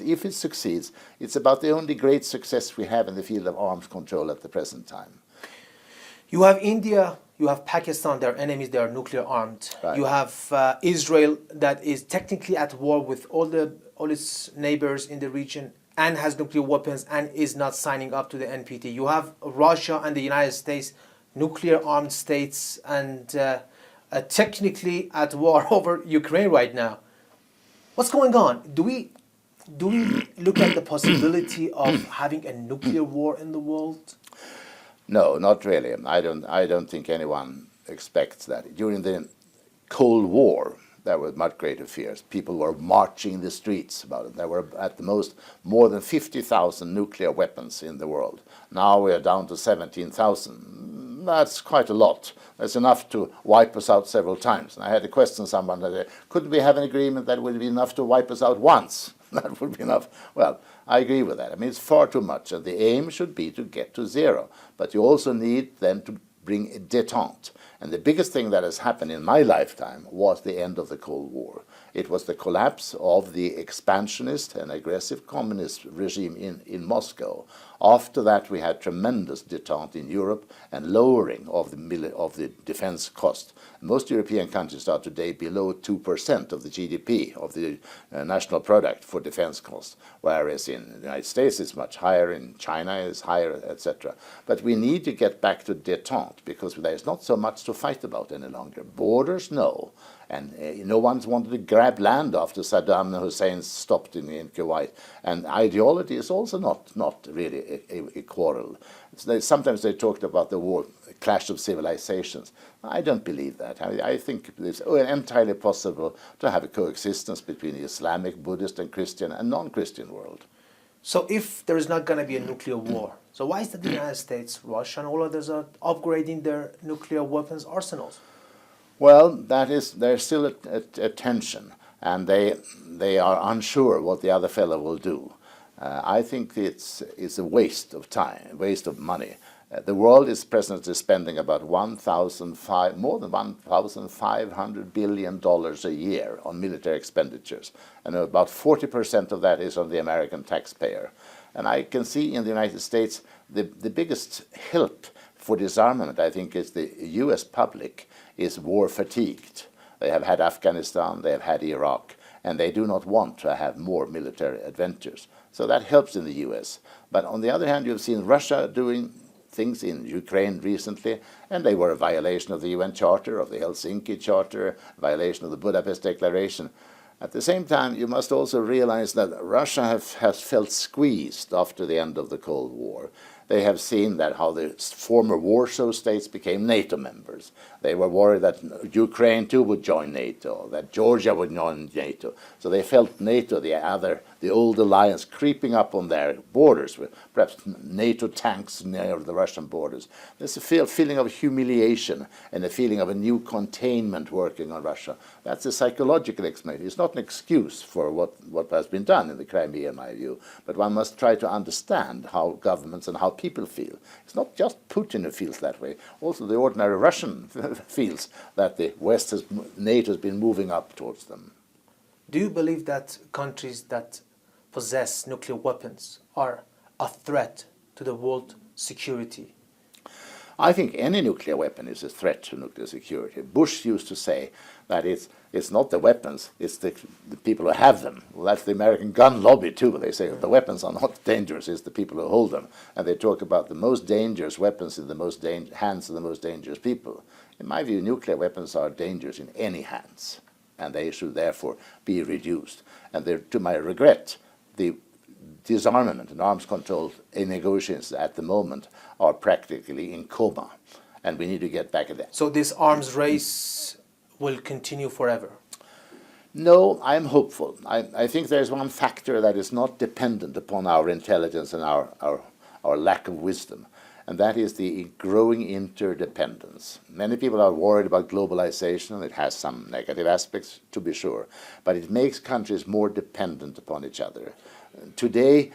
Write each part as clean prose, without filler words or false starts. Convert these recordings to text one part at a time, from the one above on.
If it succeeds, it's about the only great success we have in the field of arms control at the present time. You have India, you have Pakistan, they're enemies, they are nuclear armed. Right. You have Israel that is technically at war with all its neighbors in the region and has nuclear weapons and is not signing up to the NPT. You have Russia and the United States, nuclear armed states, and technically at war over Ukraine right now. What's going on? Do we look at the possibility of having a nuclear war in the world? No, not really. I don't think anyone expects that. During the Cold War, there were much greater fears. People were marching in the streets about it. There were at the most more than 50,000 nuclear weapons in the world. Now we are down to 17,000. That's quite a lot. That's enough to wipe us out several times. And I had to question someone that couldn't we have an agreement that would be enough to wipe us out once? That would be enough. Well, I agree with that. I mean, it's far too much. And the aim should be to get to zero. But you also need then to bring a détente. And the biggest thing that has happened in my lifetime was the end of the Cold War. It was the collapse of the expansionist and aggressive communist regime in Moscow. After that, we had tremendous détente in Europe and lowering of the defense cost. Most European countries are today below 2% of the GDP, of the national product for defense costs, whereas in the United States it's much higher, in China it's higher, etc. But we need to get back to détente because there is not so much to fight about any longer. Borders, no. And no one's wanted to grab land after Saddam Hussein stopped in Kuwait. And ideology is also not really a quarrel. Sometimes they talked about the war, clash of civilizations. I don't believe that. I think it's entirely possible to have a coexistence between the Islamic, Buddhist, and Christian and non-Christian world. So if there is not going to be a nuclear war, so why is that the United States, Russia, and all others are upgrading their nuclear weapons arsenals? Well, there's still a tension, and they are unsure what the other fellow will do. I think it's a waste of time, waste of money. The world is presently spending about more than $1,500 billion a year on military expenditures, and about 40% of that is on the American taxpayer. And I can see in the United States the biggest help for disarmament, I think, is the U.S. public is war fatigued. They have had Afghanistan, they have had Iraq, and they do not want to have more military adventures. So that helps in the U.S. But on the other hand, you've seen Russia doing things in Ukraine recently, and they were a violation of the UN Charter, of the Helsinki Charter, violation of the Budapest Declaration. At the same time, you must also realize that Russia has felt squeezed after the end of the Cold War. They have seen that how the former Warsaw states became NATO members. They were worried that Ukraine too would join NATO, that Georgia would join NATO. So they felt NATO, the old alliance, creeping up on their borders, with perhaps NATO tanks near the Russian borders. There's a feeling of humiliation and a feeling of a new containment working on Russia. That's a psychological explanation. It's not an excuse for what has been done in the Crimea, in my view, but one must try to understand how governments and how people feel. It's not just Putin who feels that way. Also the ordinary Russian feels that the West NATO has been moving up towards them. Do you believe that countries that possess nuclear weapons are a threat to the world security? I think any nuclear weapon is a threat to nuclear security. Bush used to say that it's not the weapons, it's the people who have them. Well, that's the American gun lobby too. They say the weapons are not dangerous, it's the people who hold them. And they talk about the most dangerous weapons in the hands of the most dangerous people. In my view, nuclear weapons are dangerous in any hands, and they should therefore be reduced. And to my regret, the disarmament and arms control negotiations at the moment are practically in coma, and we need to get back at that. So this arms race will continue forever? No, I'm hopeful. I think there's one factor that is not dependent upon our intelligence and our lack of wisdom, and that is the growing interdependence. Many people are worried about globalization, and it has some negative aspects, to be sure, but it makes countries more dependent upon each other. Today,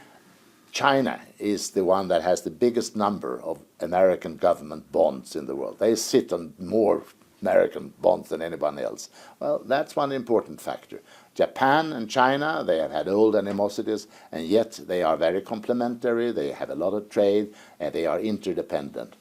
China is the one that has the biggest number of American government bonds in the world. They sit on more American bonds than anyone else. Well, that's one important factor. Japan and China, they have had old animosities, and yet they are very complementary, they have a lot of trade, and they are interdependent.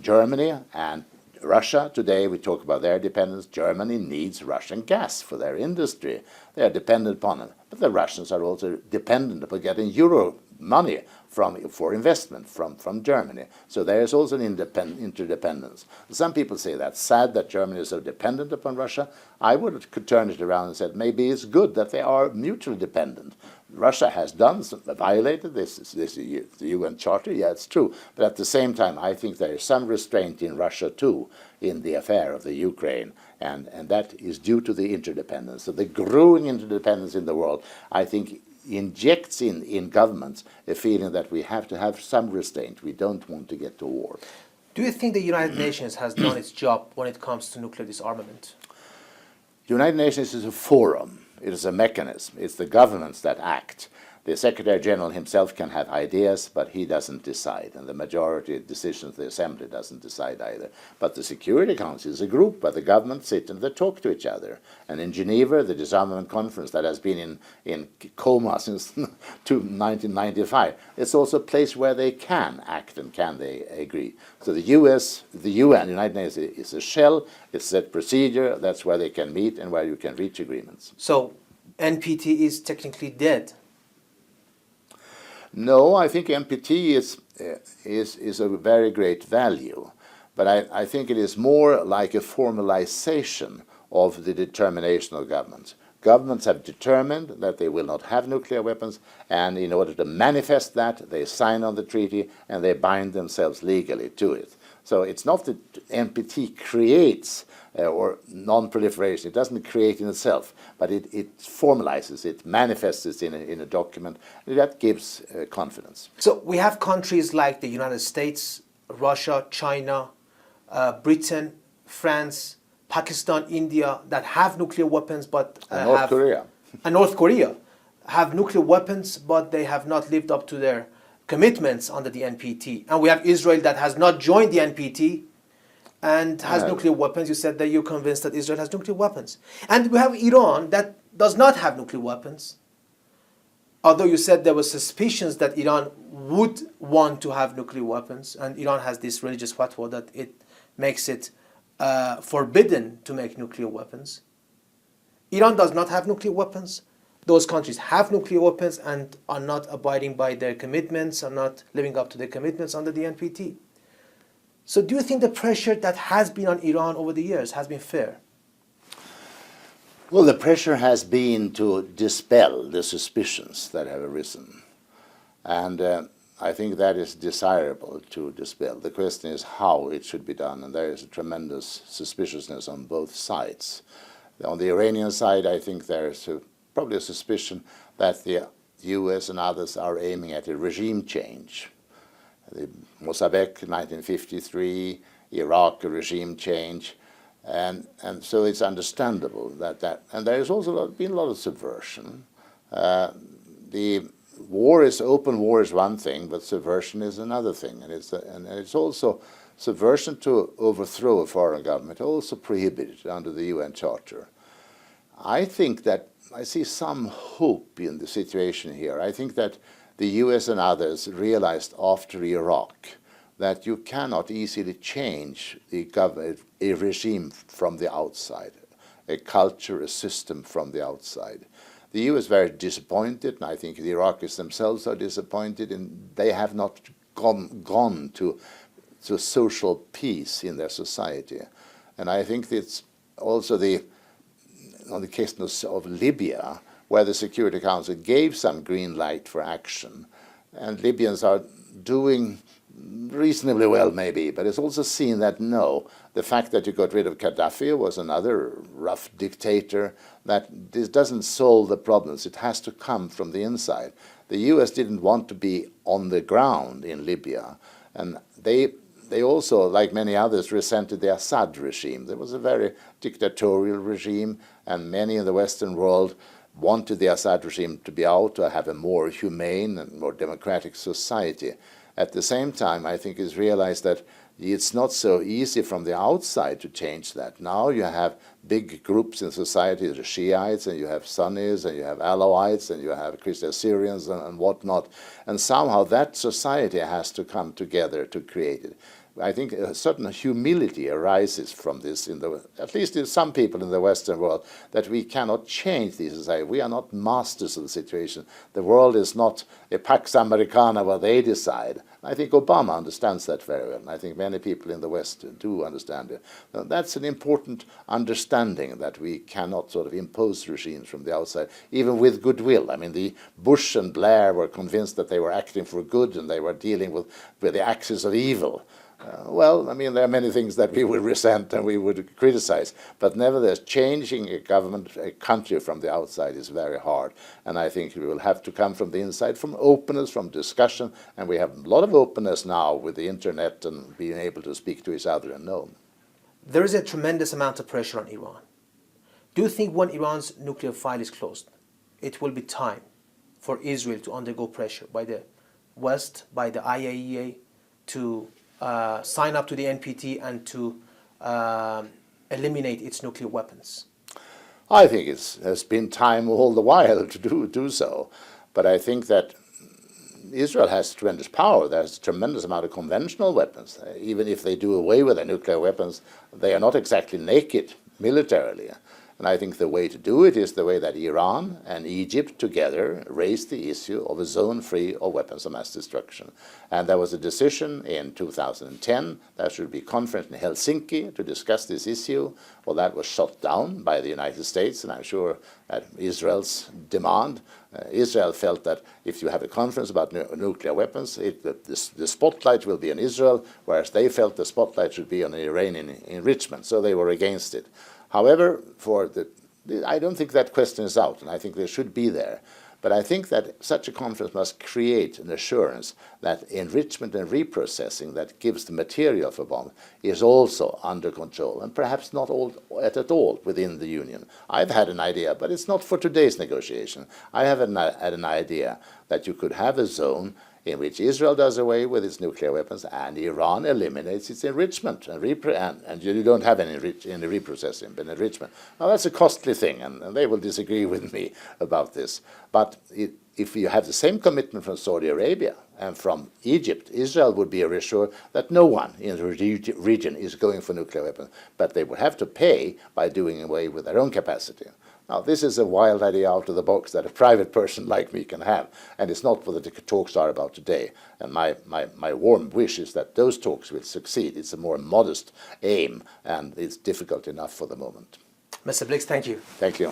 Germany and Russia, today we talk about their dependence. Germany needs Russian gas for their industry. They are dependent upon it. But the Russians are also dependent upon getting euro money for investment from Germany. So there is also an interdependence. Some people say that's sad that Germany is so dependent upon Russia. I could turn it around and say maybe it's good that they are mutually dependent. Russia has violated the UN Charter, yeah, it's true. But at the same time, I think there is some restraint in Russia too in the affair of the Ukraine, and that is due to the interdependence. So the growing interdependence in the world, I think, injects in governments a feeling that we have to have some restraint. We don't want to get to war. Do you think the United Nations has done its job when it comes to nuclear disarmament? The United Nations is a forum. It is a mechanism. It's the governments that act. The Secretary General himself can have ideas, but he doesn't decide, and the majority decisions of the Assembly doesn't decide either. But the Security Council is a group where the governments sit and they talk to each other. And in Geneva, the disarmament conference that has been in coma since 1995, it's also a place where they can act and can they agree. So the US, the UN, the United Nations, is a shell, it's a procedure, that's where they can meet and where you can reach agreements. So NPT is technically dead. No, I think NPT is a very great value, but I think it is more like a formalization of the determination of governments. Governments have determined that they will not have nuclear weapons, and in order to manifest that, they sign on the treaty and they bind themselves legally to it. So it's not that NPT creates or non-proliferation. It doesn't create in itself, but it formalizes, it manifests it in a document. That gives confidence. So we have countries like the United States, Russia, China, Britain, France, Pakistan, India that have nuclear weapons, but North Korea have nuclear weapons, but they have not lived up to their commitments under the NPT. And we have Israel that has not joined the NPT and has nuclear weapons. You said that you're convinced that Israel has nuclear weapons. And we have Iran that does not have nuclear weapons. Although you said there were suspicions that Iran would want to have nuclear weapons, and Iran has this religious fatwa that it makes it forbidden to make nuclear weapons. Iran does not have nuclear weapons. Those countries have nuclear weapons and are not abiding by their commitments, are not living up to their commitments under the NPT. So do you think the pressure that has been on Iran over the years has been fair? Well, the pressure has been to dispel the suspicions that have arisen. And I think that is desirable to dispel. The question is how it should be done, and there is a tremendous suspiciousness on both sides. On the Iranian side, I think there is probably a suspicion that the US and others are aiming at a regime change. The Mossadegh, 1953, Iraq, a regime change, and so it's understandable that and there has also been a lot of subversion. The open war is one thing, but subversion is another thing, and it's also subversion to overthrow a foreign government, also prohibited under the UN Charter. I think that I see some hope in the situation here. I think that the US and others realized after Iraq that you cannot easily change a regime from the outside, a culture, a system from the outside. The US is very disappointed, and I think the Iraqis themselves are disappointed, and they have not gone to social peace in their society. And I think it's also on the case of Libya, where the Security Council gave some green light for action, and Libyans are doing reasonably well maybe, but it's also seen that no, the fact that you got rid of Gaddafi was another rough dictator, that this doesn't solve the problems. It has to come from the inside. The US didn't want to be on the ground in Libya, and they also, like many others, resented the Assad regime. There was a very dictatorial regime, and many in the Western world wanted the Assad regime to be out, to have a more humane and more democratic society. At the same time, I think it's realized that it's not so easy from the outside to change that. Now you have big groups in society, the Shiites, and you have Sunnis, and you have Alawites, and you have Christian Syrians and whatnot. And somehow that society has to come together to create it. I think a certain humility arises from this, at least in some people in the Western world, that we cannot change the society. We are not masters of the situation. The world is not a Pax Americana where they decide. I think Obama understands that very well, and I think many people in the West do understand it. Now, that's an important understanding, that we cannot sort of impose regimes from the outside, even with goodwill. I mean, the Bush and Blair were convinced that they were acting for good and they were dealing with the axis of evil. Well, I mean, there are many things that we would resent and we would criticize, but nevertheless, changing a government, a country from the outside is very hard. And I think we will have to come from the inside, from openness, from discussion, and we have a lot of openness now with the internet and being able to speak to each other and know. There is a tremendous amount of pressure on Iran. Do you think when Iran's nuclear file is closed, it will be time for Israel to undergo pressure by the West, by the IAEA, to sign up to the NPT and to eliminate its nuclear weapons? I think it has been time all the while to do so. But I think that Israel has tremendous power. There's a tremendous amount of conventional weapons. Even if they do away with their nuclear weapons, they are not exactly naked militarily. And I think the way to do it is the way that Iran and Egypt together raised the issue of a zone free of weapons of mass destruction. And there was a decision in 2010 there should be a conference in Helsinki to discuss this issue. Well, that was shot down by the United States, and I'm sure at Israel's demand. Israel felt that if you have a conference about nuclear weapons, the spotlight will be on Israel, whereas they felt the spotlight should be on Iranian enrichment, so they were against it. However, I don't think that question is out, and I think they should be there. But I think that such a conference must create an assurance that enrichment and reprocessing that gives the material for bombs is also under control, and perhaps not all at all within the Union. I've had an idea, but it's not for today's negotiation. I have had an idea that you could have a zone in which Israel does away with its nuclear weapons and Iran eliminates its enrichment and you don't have any reprocessing, but enrichment. Now that's a costly thing, and they will disagree with me about this. But if you have the same commitment from Saudi Arabia and from Egypt, Israel would be reassured that no one in the region is going for nuclear weapons, but they would have to pay by doing away with their own capacity. Now, this is a wild idea out of the box that a private person like me can have, and it's not what the talks are about today. And my warm wish is that those talks will succeed. It's a more modest aim, and it's difficult enough for the moment. Mr. Blix, thank you. Thank you.